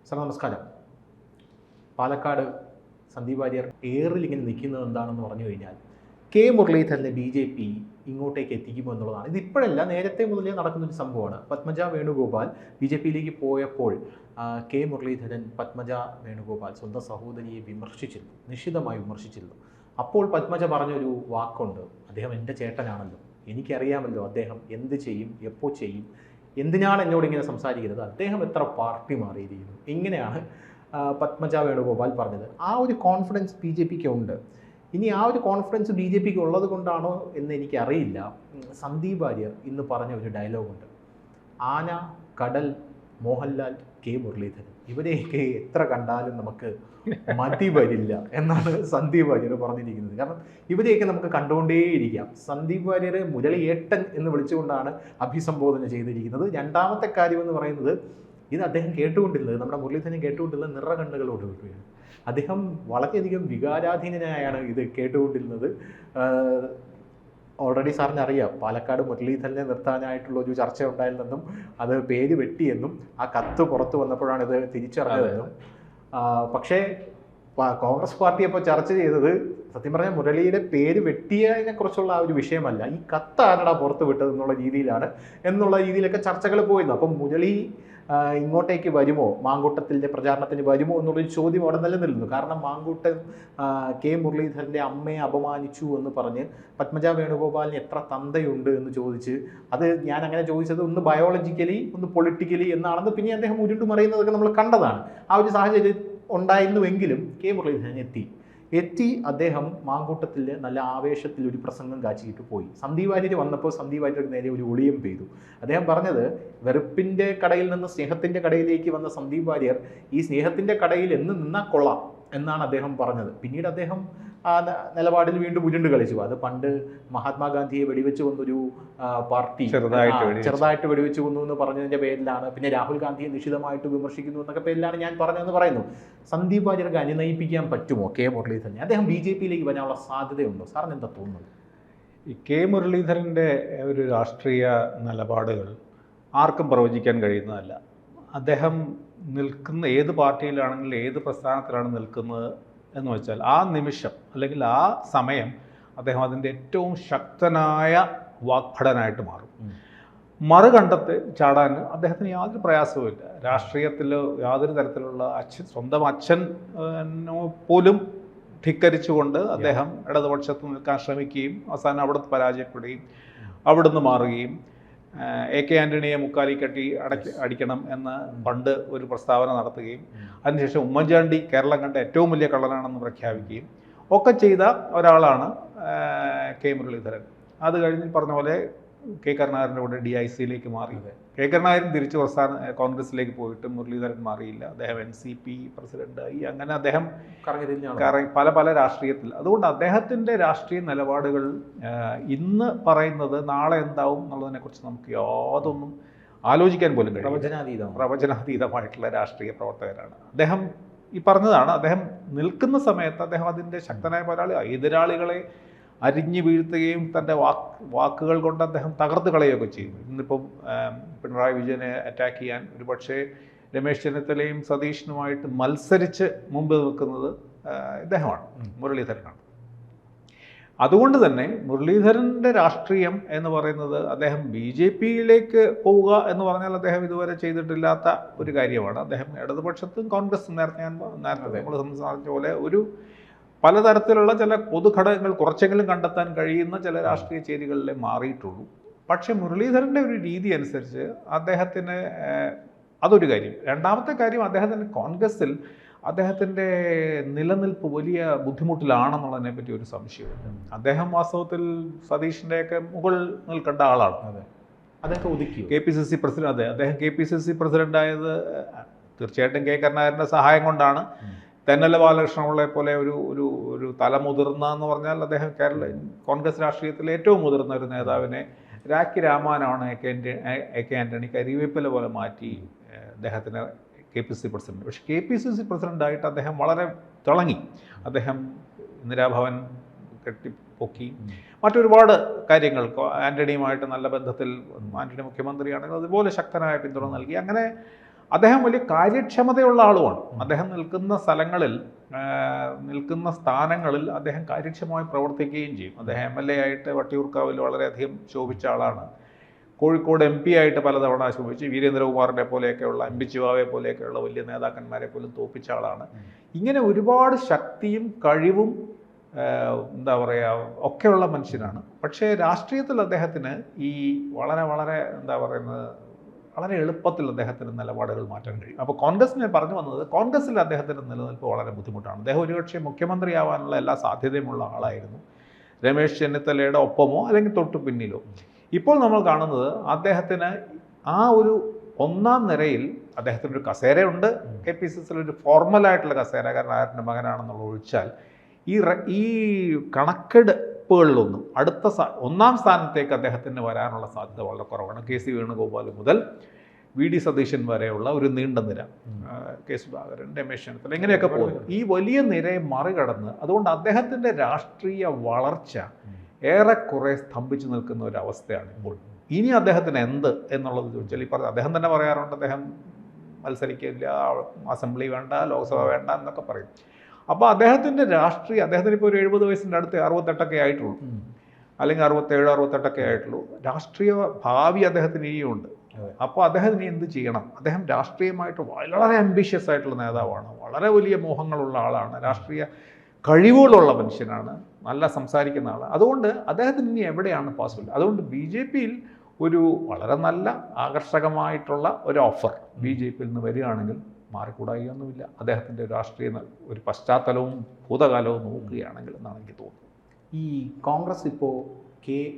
Sir നമസ്കാരം. പാലക്കാട് സന്ദീപ് വാര്യർ ഏറിൽ ഇങ്ങനെ നിൽക്കുന്നത് എന്താണെന്ന് പറഞ്ഞു കഴിഞ്ഞാൽ കെ മുരളീധരനെ BJP ഇങ്ങോട്ടേക്ക് എത്തിക്കുമോ എന്നുള്ളതാണ്. ഇതിപ്പോഴല്ല, നേരത്തെ മുതലേ നടക്കുന്നൊരു സംഭവമാണ്. പത്മജ വേണുഗോപാൽ BJPയിലേക്ക് പോയപ്പോൾ കെ മുരളീധരൻ പത്മജ വേണുഗോപാൽ സ്വന്തം സഹോദരിയെ വിമർശിച്ചിരുന്നു, നിശിതമായി വിമർശിച്ചിരുന്നു. അപ്പോൾ പത്മജ പറഞ്ഞൊരു വാക്കുണ്ട്, അദ്ദേഹം എൻ്റെ ചേട്ടനാണല്ലോ, എനിക്കറിയാമല്ലോ അദ്ദേഹം എന്ത് ചെയ്യും, എപ്പോൾ ചെയ്യും, എന്തിനാണ് എന്നോട് ഇങ്ങനെ സംസാരിക്കുന്നത്, അദ്ദേഹം എത്ര പാർട്ടി മാറിയിരിക്കുന്നു, ഇങ്ങനെയാണ് പത്മജ വേണുഗോപാൽ പറഞ്ഞത്. ആ ഒരു കോൺഫിഡൻസ് BJPക്ക് ഉണ്ട്. ഇനി ആ ഒരു കോൺഫിഡൻസ് BJPക്ക് ഉള്ളത് കൊണ്ടാണോ എന്ന് എനിക്കറിയില്ല. സന്ദീപ് വാര്യർ ഇന്ന് പറഞ്ഞ ഒരു ഡയലോഗുണ്ട്, ആന, കടൽ, മോഹൻലാൽ, കെ മുരളീധരൻ, ഇവരെയൊക്കെ എത്ര കണ്ടാലും നമുക്ക് മതി വരില്ല എന്നാണ് സന്ദീപ് വാര്യർ പറഞ്ഞിരിക്കുന്നത്. കാരണം ഇവരെയൊക്കെ നമുക്ക് കണ്ടുകൊണ്ടേയിരിക്കാം. സന്ദീപ് വാര്യരെ മുരളിയേട്ടൻ എന്ന് വിളിച്ചുകൊണ്ടാണ് അഭിസംബോധന ചെയ്തിരിക്കുന്നത്. രണ്ടാമത്തെ കാര്യം എന്ന് പറയുന്നത്, ഇത് അദ്ദേഹം കേട്ടുകൊണ്ടിരുന്നത്, നമ്മുടെ മുരളീധരൻ കേട്ടുകൊണ്ടിരുന്നത് നിറകണ്ണുകളോടുകൂടിയാണ്. അദ്ദേഹം വളരെയധികം വികാരാധീനനായാണ് ഇത് കേട്ടുകൊണ്ടിരുന്നത്. ഓൾറെഡി സാറിന് അറിയാം, പാലക്കാട് മുരളീധരനെ നിർത്താനായിട്ടുള്ള ഒരു ചർച്ച ഉണ്ടായിരുന്നെന്നും അത് പേര് വെട്ടിയെന്നും ആ കത്ത് പുറത്തു വന്നപ്പോഴാണ് ഇത് തിരിച്ചറിഞ്ഞതെന്നും. പക്ഷേ കോൺഗ്രസ് പാർട്ടി അപ്പോൾ ചർച്ച ചെയ്തത് സത്യം പറഞ്ഞാൽ മുരളിയുടെ പേര് വെട്ടിയതിനെ കുറിച്ചുള്ള ആ ഒരു വിഷയമല്ല, ഈ കത്ത് ആരടാ പുറത്ത് വിട്ടത് എന്നുള്ള രീതിയിലൊക്കെ ചർച്ചകൾ പോയിരുന്നു. അപ്പം മുരളി ഇങ്ങോട്ടേക്ക് വരുമോ, മാങ്കൂട്ടത്തിൻ്റെ പ്രചാരണത്തിന് വരുമോ എന്നുള്ളൊരു ചോദ്യം അവിടെ നിലനിൽക്കുന്നു. കാരണം മാങ്കൂട്ടം കെ മുരളീധരൻ്റെ അമ്മയെ അപമാനിച്ചു എന്ന് പറഞ്ഞ് പത്മജ വേണുഗോപാലിന് എത്ര തന്തയുണ്ട് എന്ന് ചോദിച്ച്, അത് ഞാൻ അങ്ങനെ ചോദിച്ചത് ഒന്ന് ബയോളജിക്കലി ഒന്ന് പൊളിറ്റിക്കലി എന്നാണെന്ന് പിന്നെ അദ്ദേഹം ഉരുണ്ടുമറിയുന്നതൊക്കെ നമ്മൾ കണ്ടതാണ്. ആ ഒരു സാഹചര്യം ഉണ്ടായിരുന്നുവെങ്കിലും കെ മുരളീധരൻ എത്തി അദ്ദേഹം മാങ്കൂട്ടത്തിൽ നല്ല ആവേശത്തിൽ ഒരു പ്രസംഗം കാച്ചിയിട്ട് പോയി. സന്ദീപ് വാര്യർ വന്നപ്പോൾ സന്ദീപ് വാര്യർ നേരെ ഒരു ഒളിയം പെയ്തു. അദ്ദേഹം പറഞ്ഞത്, വെറുപ്പിൻ്റെ കടയിൽ നിന്ന് സ്നേഹത്തിൻ്റെ കടയിലേക്ക് വന്ന സന്ദീപ് വാര്യർ ഈ സ്നേഹത്തിൻ്റെ കടയിൽ എന്ന് നിന്നാൽ കൊള്ളാം എന്നാണ് അദ്ദേഹം പറഞ്ഞത്. പിന്നീട് അദ്ദേഹം ആ നിലപാടിൽ വീണ്ടും ഉരുണ്ട് കളിച്ചു. അത് പണ്ട് മഹാത്മാഗാന്ധിയെ വെടിവെച്ച് കൊന്നൊരു പാർട്ടി ചെറുതായിട്ട് വെടിവെച്ച് കൊന്നു എന്ന് പറഞ്ഞതിൻ്റെ പേരിലാണ്, പിന്നെ രാഹുൽ ഗാന്ധിയെ നിശിതമായിട്ട് വിമർശിക്കുന്നു എന്നൊക്കെ പേരിലാണ് ഞാൻ പറഞ്ഞതെന്ന് പറയുന്നു. സന്ദീപ് വാര്യർക്ക് അനുനയിപ്പിക്കാൻ പറ്റുമോ കെ മുരളീധരനെ? അദ്ദേഹം BJPയിലേക്ക് വരാനുള്ള സാധ്യതയുണ്ടോ? സാറിന് എന്താ തോന്നുന്നത്? ഈ കെ മുരളീധരൻ്റെ ഒരു രാഷ്ട്രീയ നിലപാടുകൾ ആർക്കും പ്രവചിക്കാൻ കഴിയുന്നതല്ല. അദ്ദേഹം നിൽക്കുന്ന ഏത് പാർട്ടിയിലാണെങ്കിലും ഏത് പ്രസ്ഥാനത്തിലാണ് നിൽക്കുന്നത് എന്ന് വെച്ചാൽ ആ നിമിഷം അല്ലെങ്കിൽ ആ സമയം അദ്ദേഹം അതിൻ്റെ ഏറ്റവും ശക്തനായ വാഗ്ഭടനായിട്ട് മാറും. മറുകണ്ടത്ത് ചാടാൻ അദ്ദേഹത്തിന് യാതൊരു പ്രയാസവുമില്ല. രാഷ്ട്രീയത്തിൽ യാതൊരു തരത്തിലുള്ള സ്വന്തം അച്ഛൻ പോലും ധിക്കരിച്ചുകൊണ്ട് അദ്ദേഹം ഇടതുപക്ഷത്ത് നിൽക്കാൻ ശ്രമിക്കുകയും അവസാനം അവിടുന്ന് പരാജയപ്പെടുകയും അവിടുന്ന് മാറുകയും AK ആൻ്റണിയെ മുക്കാലി കെട്ടി അടിക്കണം എന്ന് പണ്ട് ഒരു പ്രസ്താവന നടത്തുകയും അതിനുശേഷം ഉമ്മൻചാണ്ടി കേരളം കണ്ട ഏറ്റവും വലിയ കള്ളനാണെന്ന് പ്രഖ്യാപിക്കുകയും ഒക്കെ ചെയ്ത ഒരാളാണ് കെ മുരളീധരൻ. അത് കഴിഞ്ഞ് പറഞ്ഞ പോലെ കെ കരുണാകരൻ്റെ കൂടെ DICയിലേക്ക് മാറി. കെ കരുണാകരൻ തിരിച്ച് കോൺഗ്രസിലേക്ക് പോയിട്ട് മുരളീധരൻ മാറിയില്ല. അദ്ദേഹം NCP പ്രസിഡൻ്റായി. അങ്ങനെ അദ്ദേഹം പല രാഷ്ട്രീയത്തിൽ. അതുകൊണ്ട് അദ്ദേഹത്തിൻ്റെ രാഷ്ട്രീയ നിലപാടുകൾ ഇന്ന് പറയുന്നത് നാളെ എന്താവും എന്നുള്ളതിനെക്കുറിച്ച് നമുക്ക് യാതൊന്നും ആലോചിക്കാൻ പോലും കഴിയും. പ്രവചനാതീതമായിട്ടുള്ള രാഷ്ട്രീയ പ്രവർത്തകരാണ് അദ്ദേഹം. ഈ പറഞ്ഞതാണ്, അദ്ദേഹം നിൽക്കുന്ന സമയത്ത് അദ്ദേഹം അതിൻ്റെ ശക്തനായ പോരാളി, എതിരാളികളെ അരിഞ്ഞു വീഴ്ത്തുകയും തൻ്റെ വാക്കുകൾ കൊണ്ട് അദ്ദേഹം തകർത്ത് കളയുകയൊക്കെ ചെയ്യും. ഇന്നിപ്പം പിണറായി വിജയനെ അറ്റാക്ക് ചെയ്യാൻ ഒരുപക്ഷെ രമേശ് ചെന്നിത്തലയും സതീഷിനുമായിട്ട് മത്സരിച്ച് മുമ്പ് നിൽക്കുന്നത് ഇദ്ദേഹമാണ്, മുരളീധരനാണ്. അതുകൊണ്ട് തന്നെ മുരളീധരൻ്റെ രാഷ്ട്രീയം എന്ന് പറയുന്നത് അദ്ദേഹം BJPയിലേക്ക് പോവുക എന്ന് പറഞ്ഞാൽ അദ്ദേഹം ഇതുവരെ ചെയ്തിട്ടില്ലാത്ത ഒരു കാര്യമാണ്. അദ്ദേഹം ഇടതുപക്ഷത്തും കോൺഗ്രസും നേരത്തെ നമ്മൾ സംസാരിച്ച പോലെ ഒരു പലതരത്തിലുള്ള ചില പൊതുഘടകങ്ങൾ കുറച്ചെങ്കിലും കണ്ടെത്താൻ കഴിയുന്ന ചില രാഷ്ട്രീയ ചേരികളിലെ മാറിയിട്ടുള്ളൂ. പക്ഷേ മുരളീധരൻ്റെ ഒരു രീതി അനുസരിച്ച് അദ്ദേഹത്തിന് അതൊരു കാര്യം. രണ്ടാമത്തെ കാര്യം, അദ്ദേഹത്തിൻ്റെ കോൺഗ്രസിൽ അദ്ദേഹത്തിൻ്റെ നിലനിൽപ്പ് വലിയ ബുദ്ധിമുട്ടിലാണെന്നുള്ളതിനെ പറ്റി ഒരു സംശയമുണ്ട്. അദ്ദേഹം വാസ്തവത്തിൽ സതീഷിൻ്റെയൊക്കെ മുകളിൽ നിൽക്കേണ്ട ആളാണ്. അദ്ദേഹം ഒതുക്കി KPCC പ്രസിഡന്റ്. അദ്ദേഹം KPCC പ്രസിഡൻ്റായത് തീർച്ചയായിട്ടും കെ കരുണാകരൻ്റെ സഹായം കൊണ്ടാണ്. തെന്നല ബാലകൃഷ്ണപിള്ളയെ പോലെ ഒരു തലമുതിർന്ന എന്ന് പറഞ്ഞാൽ അദ്ദേഹം കോൺഗ്രസ് രാഷ്ട്രീയത്തിലെ ഏറ്റവും മുതിർന്ന ഒരു നേതാവിനെ രാഖി രാമാനാണ് AK ആൻ്റണി കരിവേപ്പില പോലെ മാറ്റി അദ്ദേഹത്തിന് KPCC പ്രസിഡന്റ്. പക്ഷേ KPCC പ്രസിഡൻ്റായിട്ട് അദ്ദേഹം വളരെ തിളങ്ങി. അദ്ദേഹം ഇന്ദിരാഭവൻ കെട്ടിപ്പൊക്കി, മറ്റൊരുപാട് കാര്യങ്ങൾ ആൻ്റണിയുമായിട്ട് നല്ല ബന്ധത്തിൽ, ആൻ്റണി മുഖ്യമന്ത്രിയാണെങ്കിൽ അതുപോലെ ശക്തനായ പിന്തുണ നൽകി. അങ്ങനെ അദ്ദേഹം വലിയ കാര്യക്ഷമതയുള്ള ആളുമാണ്. അദ്ദേഹം നിൽക്കുന്ന സ്ഥലങ്ങളിൽ, നിൽക്കുന്ന സ്ഥാനങ്ങളിൽ അദ്ദേഹം കാര്യക്ഷമമായി പ്രവർത്തിക്കുകയും ചെയ്യും. അദ്ദേഹം MLA ആയിട്ട് വട്ടിയൂർക്കാവിൽ വളരെയധികം ശോഭിച്ച ആളാണ്. കോഴിക്കോട് MP ആയിട്ട് പലതവണ ശോഭിച്ച് വീരേന്ദ്രകുമാറിനെ പോലെയൊക്കെയുള്ള, MP ചിവാവെ പോലെയൊക്കെയുള്ള വലിയ നേതാക്കന്മാരെ പോലും തോൽപ്പിച്ച ആളാണ്. ഇങ്ങനെ ഒരുപാട് ശക്തിയും കഴിവും എന്താ പറയുക ഒക്കെയുള്ള മനുഷ്യനാണ്. പക്ഷേ രാഷ്ട്രീയത്തിൽ അദ്ദേഹത്തിന് ഈ വളരെ വളരെ എന്താ പറയുന്നത് വളരെ എളുപ്പത്തിൽ അദ്ദേഹത്തിന് നിലപാടുകൾ മാറ്റാൻ കഴിയും. അപ്പോൾ കോൺഗ്രസിനെ പറഞ്ഞു വന്നത്, കോൺഗ്രസിൽ അദ്ദേഹത്തിൻ്റെ നിലനിൽപ്പ് വളരെ ബുദ്ധിമുട്ടാണ്. അദ്ദേഹം ഒരുപക്ഷെ മുഖ്യമന്ത്രിയാവാനുള്ള എല്ലാ സാധ്യതയുമുള്ള ആളായിരുന്നു, രമേശ് ചെന്നിത്തലയുടെ ഒപ്പമോ അല്ലെങ്കിൽ തൊട്ടു പിന്നിലോ. ഇപ്പോൾ നമ്മൾ കാണുന്നത് അദ്ദേഹത്തിന് ആ ഒരു ഒന്നാം നിരയിൽ അദ്ദേഹത്തിൻ്റെ ഒരു കസേരയുണ്ട്. KPCCയിൽ ഒരു ഫോർമലായിട്ടുള്ള കസേര, കാരണം ആരുടെ മകനാണെന്നുള്ള ഒഴിച്ചാൽ ഈ കണക്കെടുപ്പുകളിലൊന്നും ഒന്നാം സ്ഥാനത്തേക്ക് അദ്ദേഹത്തിന് വരാനുള്ള സാധ്യത വളരെ കുറവാണ്. KC വേണുഗോപാൽ മുതൽ VD സതീശൻ വരെയുള്ള ഒരു നീണ്ട നിര, K സുധാകരൻ, രമേശ് ചെന്നിത്തല, ഇങ്ങനെയൊക്കെ പോകുന്നു. ഈ വലിയ നിരയെ മറികടന്ന്, അതുകൊണ്ട് അദ്ദേഹത്തിൻ്റെ രാഷ്ട്രീയ വളർച്ച ഏറെക്കുറെ സ്തംഭിച്ചു നിൽക്കുന്ന ഒരു അവസ്ഥയാണ് ഇപ്പോൾ. ഇനി അദ്ദേഹത്തിന് എന്ത് എന്നുള്ളത് ചോദിച്ചാൽ, ഈ പറഞ്ഞ അദ്ദേഹം തന്നെ പറയാറുണ്ട്, അദ്ദേഹം മത്സരിക്കില്ല, അസംബ്ലി വേണ്ട, ലോക്സഭ വേണ്ട എന്നൊക്കെ പറയും. അപ്പോൾ അദ്ദേഹത്തിൻ്റെ അദ്ദേഹത്തിന് ഇപ്പോൾ ഒരു 70 വയസ്സിൻ്റെ അടുത്ത് 68ഒക്കെ ആയിട്ടുള്ളൂ, അല്ലെങ്കിൽ 67, 68ഒക്കെ ആയിട്ടുള്ളൂ. രാഷ്ട്രീയ ഭാവി അദ്ദേഹത്തിന് ഇനിയുണ്ട്. അപ്പോൾ അദ്ദേഹം ഇനി എന്ത് ചെയ്യണം? അദ്ദേഹം രാഷ്ട്രീയമായിട്ട് വളരെ അംബീഷ്യസ് ആയിട്ടുള്ള നേതാവാണ്, വളരെ വലിയ മോഹങ്ങളുള്ള ആളാണ്, രാഷ്ട്രീയ കഴിവുകളുള്ള മനുഷ്യനാണ്, നല്ല സംസാരിക്കുന്ന ആളാണ്. അതുകൊണ്ട് അദ്ദേഹത്തിന് ഇനി എവിടെയാണ് പോസിബിൾ? അതുകൊണ്ട് BJPയിൽ ഒരു വളരെ നല്ല ആകർഷകമായിട്ടുള്ള ഒരു ഓഫർ BJPയിൽ നിന്ന് വരികയാണെങ്കിൽ മാറിക്കൂടായിയൊന്നുമില്ല. അദ്ദേഹത്തിൻ്റെ രാഷ്ട്രീയ ഒരു പശ്ചാത്തലവും ഭൂതകാലവും നോക്കുകയാണെങ്കിൽ എന്നാണ് എനിക്ക് തോന്നുന്നത്. ഈ കോൺഗ്രസ് ഇപ്പോൾ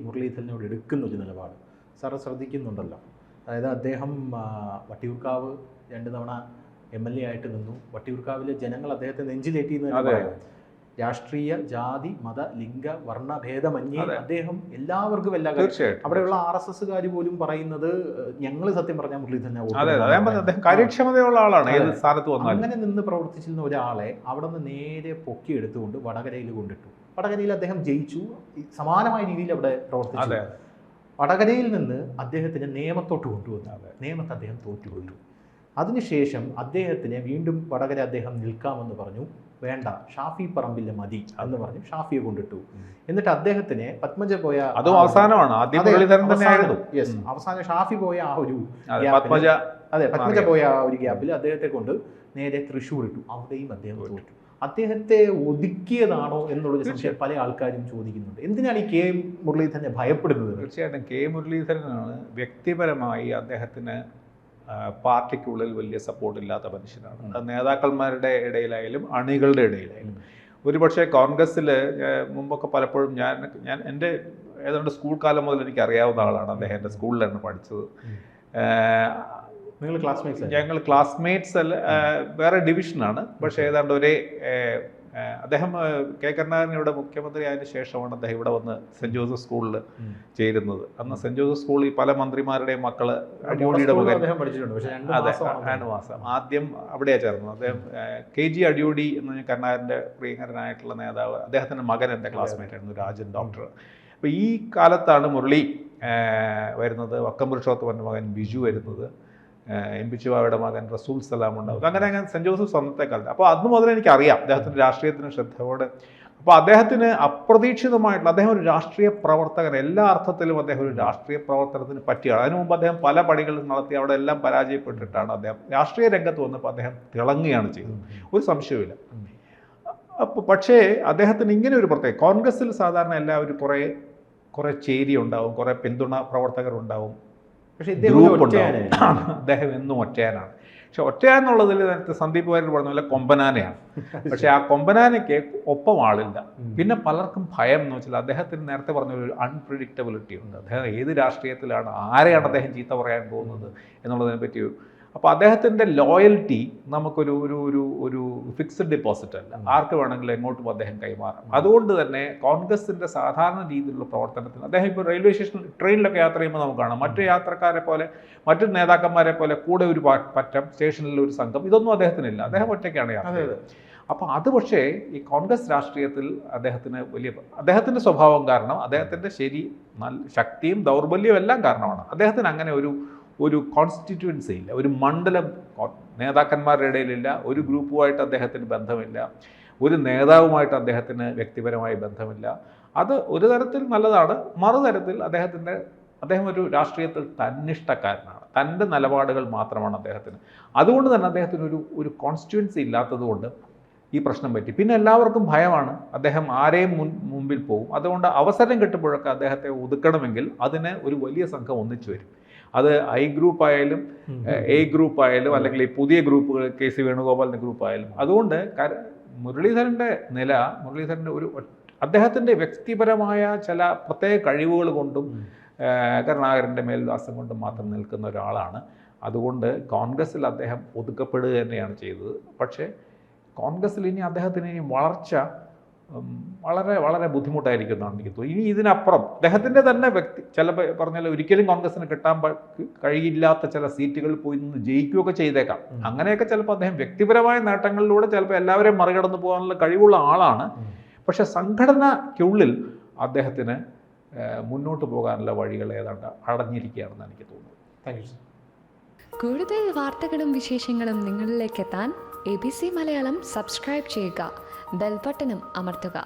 മുരളീധരനോട് എടുക്കുന്ന ഒരു നിലപാട് സാറ് ശ്രദ്ധിക്കുന്നുണ്ടല്ലോ. അതായത് അദ്ദേഹം വട്ടിയൂർക്കാവ് 2 തവണ MLA ആയിട്ട് നിന്നു. വട്ടിയൂർക്കാവിലെ ജനങ്ങൾ അദ്ദേഹത്തെ നെഞ്ചിലേറ്റിയെന്ന് രാഷ്ട്രീയ, ജാതി, മത, ലിംഗ, വർണ്ണ ഭേദമന്യേ അദ്ദേഹം എല്ലാവർക്കും എല്ലാ കാര്യം. അവിടെയുള്ള RSSകാർ പോലും പറയുന്നത് ഞങ്ങൾ സത്യം പറഞ്ഞാൽ മുരളീധരനെ കാര്യക്ഷമതയുള്ള ആളാണ്. ഏത് സ്ഥാനത്ത് വന്നാലും അങ്ങനെ നിന്ന് പ്രവർത്തിച്ചിരുന്ന ഒരാളെ അവിടെ നിന്ന് നേരെ പൊക്കിയെടുത്തുകൊണ്ട് വടകരയിൽ കൊണ്ടിട്ടു. വടകരയിൽ അദ്ദേഹം ജയിച്ചു, സമാനമായ രീതിയിൽ അവിടെ പ്രവർത്തിച്ചു. വടകരയിൽ നിന്ന് അദ്ദേഹത്തിന് നേമത്തോട്ട് കൊണ്ടുവന്നു. നേമത്ത് അദ്ദേഹം തോറ്റുകൊണ്ടു. അതിനുശേഷം അദ്ദേഹത്തിന് വീണ്ടും വടകര അദ്ദേഹം നിൽക്കാമെന്ന് പറഞ്ഞു. വേണ്ട, ഷാഫി പറമ്പില്ല മതി എന്ന് പറഞ്ഞു ഷാഫിയെ കൊണ്ടിട്ടു. എന്നിട്ട് അദ്ദേഹത്തിന് പത്മജ പോയ അതും അവസാനമാണ്. അവസാനം ഷാഫി പോയ ആ ഒരു പത്മജ പോയ ആ ഒരു ഗ്യാപ്പിൽ അദ്ദേഹത്തെ കൊണ്ട് നേരെ തൃശ്ശൂർ ഇട്ടു. അവിടെയും അദ്ദേഹം തോറ്റു. അദ്ദേഹത്തെ ഒതുക്കിയതാണോ എന്നുള്ളൊരു സംശയം പല ആൾക്കാരും ചോദിക്കുന്നുണ്ട്. എന്തിനാണ് ഈ മുരളീധരനെ ഭയപ്പെടുന്നത്? തീർച്ചയായിട്ടും മുരളീധരനാണ് വ്യക്തിപരമായി അദ്ദേഹത്തിന് പാർട്ടിക്കുള്ളിൽ വലിയ സപ്പോർട്ടില്ലാത്ത മനുഷ്യനാണ്. അത് നേതാക്കന്മാരുടെ ഇടയിലായാലും അണികളുടെ ഇടയിലായാലും. ഒരുപക്ഷെ കോൺഗ്രസ്സിൽ മുമ്പൊക്കെ പലപ്പോഴും ഞാൻ എൻ്റെ ഏതാണ്ട് സ്കൂൾ കാലം മുതൽ എനിക്ക് അറിയാവുന്ന ആളാണ്. അദ്ദേഹം എൻ്റെ സ്കൂളിലാണ് പഠിച്ചത്. ഞങ്ങൾ ക്ലാസ്മേറ്റ്സ് അല്ല, വേറെ ഡിവിഷനാണ്. പക്ഷേ ഏതാണ്ട് ഒരേ അദ്ദേഹം കരുണാകരൻ ഇവിടെ മുഖ്യമന്ത്രി ആയതിനു ശേഷമാണ് അദ്ദേഹം ഇവിടെ വന്ന് സെൻറ്റ് ജോസഫ് സ്കൂളിൽ ചേരുന്നത്. അന്ന് സെൻറ്റ് ജോസഫ് സ്കൂളിൽ പല മന്ത്രിമാരുടെയും മക്കള്, അടിയോടിയുടെ മകൻ, 2 മാസം ആദ്യം അവിടെയാണ് ചേർന്നത്. അദ്ദേഹം KG അടിയോടി എന്ന് കരുണാകരൻ്റെ പ്രിയങ്കരനായിട്ടുള്ള നേതാവ്, അദ്ദേഹത്തിൻ്റെ മകൻ എൻ്റെ ക്ലാസ്മേറ്റ് ആയിരുന്നു, രാജൻ ഡോക്ടർ. അപ്പോൾ ഈ കാലത്താണ് മുരളി വരുന്നത്, വക്കം പുരുഷോത്തമൻ്റെ മകൻ ബിജു വരുന്നത്, MP ചിവാവയുടെ മകൻ റസൂൽ സലാം ഉണ്ടാവും. അങ്ങനെ സെൻറ്റ് ജോസഫ് അന്നത്തെ കാലത്ത്. അപ്പോൾ അന്ന് മുതൽ എനിക്കറിയാം അദ്ദേഹത്തിൻ്റെ രാഷ്ട്രീയത്തിന് ശ്രദ്ധയോടെ. അപ്പോൾ അദ്ദേഹത്തിന് അപ്രതീക്ഷിതമായിട്ടുള്ള, അദ്ദേഹം ഒരു രാഷ്ട്രീയ പ്രവർത്തകൻ, എല്ലാ അർത്ഥത്തിലും അദ്ദേഹം ഒരു രാഷ്ട്രീയ പ്രവർത്തനത്തിന് പറ്റിയാണ്. അതിനു മുമ്പ് അദ്ദേഹം പല പണികളും നടത്തി അവിടെ എല്ലാം പരാജയപ്പെട്ടിട്ടാണ് അദ്ദേഹം രാഷ്ട്രീയ രംഗത്ത് വന്നപ്പോൾ അദ്ദേഹം തിളങ്ങുകയാണ് ചെയ്തത്, ഒരു സംശയവുമില്ല. അപ്പോൾ പക്ഷേ അദ്ദേഹത്തിന് ഇങ്ങനെ ഒരു പ്രത്യേക, കോൺഗ്രസ്സിൽ സാധാരണ എല്ലാവരും കുറേ ചേരി ഉണ്ടാവും, കുറേ പിന്തുണ പ്രവർത്തകരുണ്ടാവും. പക്ഷേ അദ്ദേഹം എന്നും ഒറ്റയാനാണ്. പക്ഷെ ഒറ്റയാന്നുള്ളതിൽ നേരത്തെ സന്ദീപ് വാര്യർ പറഞ്ഞ പോലെ കൊമ്പനാനയാണ്. പക്ഷെ ആ കൊമ്പനാനയ്ക്ക് ഒപ്പം ആളില്ല. പിന്നെ പലർക്കും ഭയം എന്ന് വെച്ചാൽ അദ്ദേഹത്തിന് നേരത്തെ പറഞ്ഞ ഒരു അൺപ്രിഡിക്റ്റബിലിറ്റി ഉണ്ട്. അദ്ദേഹം ഏത് രാഷ്ട്രീയത്തിലാണ്, ആരെയാണ് അദ്ദേഹം ചീത്ത പറയാൻ പോകുന്നത് എന്നുള്ളതിനെ പറ്റി. അപ്പോൾ അദ്ദേഹത്തിൻ്റെ ലോയൽറ്റി നമുക്കൊരു ഒരു ഒരു ഒരു ഫിക്സഡ് ഡെപ്പോസിറ്റ് അല്ല, ആർക്ക് വേണമെങ്കിലും എങ്ങോട്ടും അദ്ദേഹം കൈമാറാം. അതുകൊണ്ട് തന്നെ കോൺഗ്രസിൻ്റെ സാധാരണ രീതിയിലുള്ള പ്രവർത്തനത്തിന് അദ്ദേഹം ഇപ്പോൾ റെയിൽവേ സ്റ്റേഷനിൽ ട്രെയിനിലൊക്കെ യാത്ര ചെയ്യുമ്പോൾ നമുക്ക് കാണാം, മറ്റു യാത്രക്കാരെ പോലെ, മറ്റു നേതാക്കന്മാരെ പോലെ കൂടെ ഒരു പറ്റം, സ്റ്റേഷനിൽ ഒരു സംഘം, ഇതൊന്നും അദ്ദേഹത്തിനില്ല. അദ്ദേഹം ഒറ്റയ്ക്കാണ് യാത്ര ചെയ്തത്. അപ്പോൾ അത് പക്ഷേ ഈ കോൺഗ്രസ് രാഷ്ട്രീയത്തിൽ അദ്ദേഹത്തിൻ്റെ സ്വഭാവം കാരണം, അദ്ദേഹത്തിൻ്റെ ശക്തിയും ദൗർബല്യവും എല്ലാം കാരണമാണ്. അദ്ദേഹത്തിന് അങ്ങനെ ഒരു കോൺസ്റ്റിറ്റ്യുവൻസി ഇല്ല, ഒരു മണ്ഡലം നേതാക്കന്മാരുടെ ഇടയിലില്ല, ഒരു ഗ്രൂപ്പുമായിട്ട് അദ്ദേഹത്തിന് ബന്ധമില്ല, ഒരു നേതാവുമായിട്ട് അദ്ദേഹത്തിന് വ്യക്തിപരമായി ബന്ധമില്ല. അത് ഒരു തരത്തിൽ നല്ലതാണ്, മറുതരത്തിൽ അദ്ദേഹം ഒരു രാഷ്ട്രീയത്തിൽ തന്നിഷ്ടക്കാരനാണ്, തൻ്റെ നിലപാടുകൾ മാത്രമാണ് അദ്ദേഹത്തിന്. അതുകൊണ്ട് തന്നെ അദ്ദേഹത്തിന് ഒരു കോൺസ്റ്റിറ്റ്യുവൻസി ഇല്ലാത്തതുകൊണ്ട് ഈ പ്രശ്നം പറ്റി. പിന്നെ എല്ലാവർക്കും ഭയമാണ്, അദ്ദേഹം ആരെയും മുമ്പിൽ പോകും. അതുകൊണ്ട് അവസരം കിട്ടുമ്പോഴൊക്കെ അദ്ദേഹത്തെ ഒതുക്കണമെങ്കിൽ അതിന് ഒരു വലിയ സംഘം ഒന്നിച്ചു വരും. അത് ഐ ഗ്രൂപ്പ് ആയാലും എ ഗ്രൂപ്പ് ആയാലും അല്ലെങ്കിൽ ഈ പുതിയ ഗ്രൂപ്പുകൾ KC വേണുഗോപാലിൻ്റെ ഗ്രൂപ്പ് ആയാലും. അതുകൊണ്ട് മുരളീധരൻ്റെ അദ്ദേഹത്തിൻ്റെ വ്യക്തിപരമായ ചില പ്രത്യേക കഴിവുകൾ കൊണ്ടും കരുണാകരൻ്റെ മേൽവിലാസം കൊണ്ടും മാത്രം നിൽക്കുന്ന ഒരാളാണ്. അതുകൊണ്ട് കോൺഗ്രസ്സിൽ അദ്ദേഹം ഒതുക്കപ്പെടുക തന്നെയാണ് ചെയ്തത്. പക്ഷേ കോൺഗ്രസ്സിൽ അദ്ദേഹത്തിന് വളർച്ച വളരെ വളരെ ബുദ്ധിമുട്ടായിരിക്കും എന്നാണ് എനിക്ക് തോന്നുന്നത്. ഇനി ഇതിനപ്പുറം അദ്ദേഹത്തിൻ്റെ തന്നെ ചിലപ്പോൾ പറഞ്ഞാൽ ഒരിക്കലും കോൺഗ്രസ്സിന് കിട്ടാൻ കഴിയില്ലാത്ത ചില സീറ്റുകളിൽ പോയി നിന്ന് ജയിക്കുകയൊക്കെ ചെയ്തേക്കാം. അങ്ങനെയൊക്കെ ചിലപ്പോൾ അദ്ദേഹം വ്യക്തിപരമായ നേട്ടങ്ങളിലൂടെ ചിലപ്പോൾ എല്ലാവരെയും മറികടന്ന് പോകാനുള്ള കഴിവുള്ള ആളാണ്. പക്ഷേ സംഘടനയ്ക്കുള്ളിൽ അദ്ദേഹത്തിന് മുന്നോട്ട് പോകാനുള്ള വഴികൾ ഏതാണ്ട് അടഞ്ഞിരിക്കുകയാണെന്ന് എനിക്ക് തോന്നുന്നു. Thank you sir. കൂടുതൽ വാർത്തകളും വിശേഷങ്ങളും നിങ്ങളിലേക്ക് എത്താൻ ABC മലയാളം സബ്സ്ക്രൈബ് ചെയ്യുക, ബെൽ ബട്ടണും അമർത്തുക.